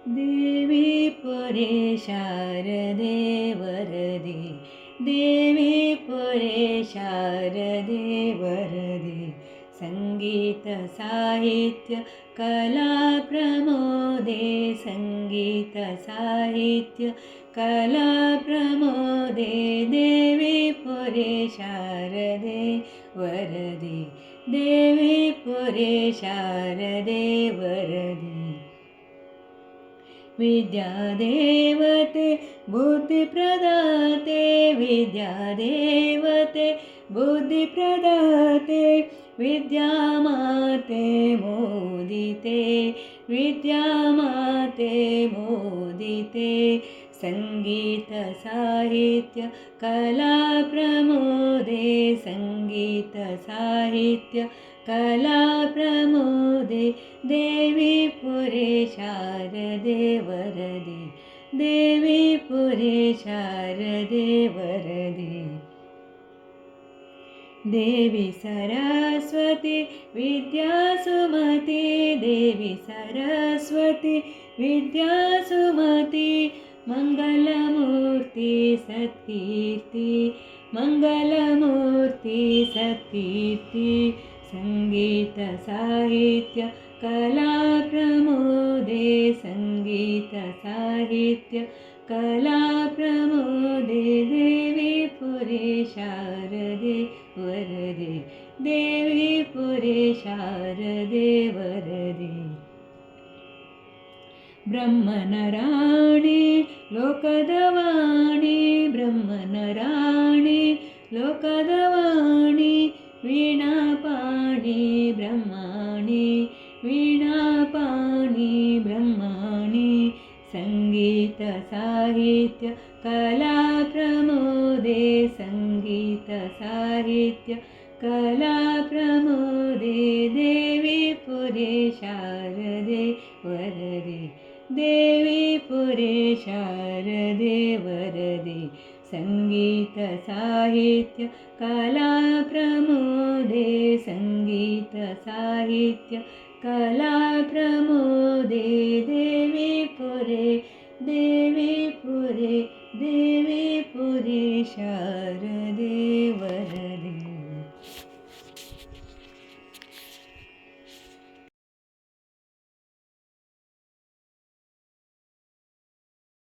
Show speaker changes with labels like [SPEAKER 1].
[SPEAKER 1] देवी पुरे शारदे वरदे, देवी पुरे शारदे वरदे, संगीत साहित्य कला प्रमोदे, संगीत साहित्य कला प्रमोदे, देवी पुरे शारदे वरदे, देवी पुरे शारदे वरदे. विद्यादेवते बुद्धिप्रदाते, विद्यादेवते बुद्धिप्रदाते, विद्यामाते मोदिते, विद्यामाते मोदिते, संगीत साहित्य कला प्रमोदे, संगीत साहित्य कला प्रमोदे, देवी पुरे शारदे वरदे, देवी पुरे शारदे वरदे. देवी सरस्वती विद्यासुमती, देवी सरस्वती विद्यासुमती, मंगलमूर्ति सत्कीर्ति, मंगलमूर्ति सत्कीर्ति, संगीत साहित्य कला प्रमोदे, संगीत साहित्य कला प्रमोदे, देवी पुरे शारदे वरदे, देवी पुरे शारदे वरदे. ब्रह्मनराणी लोकदवाणी, ब्रह्मनराणी लोकदवाणी, वीणापाणी ब्रह्माणी, वीणापाणी ब्रह्माणी, संगीत साहित्य कला प्रमोदे, संगीत साहित्य कला प्रमोदे, देवी पुरे शारदे वरदे, देवी पुरे शारदे वरदे, संगीत साहित्य कला प्रमोदे, संगीत साहित्य कला प्रमोदे, देवी पुरे, देवी पुरे, देवी पुरे शारदे.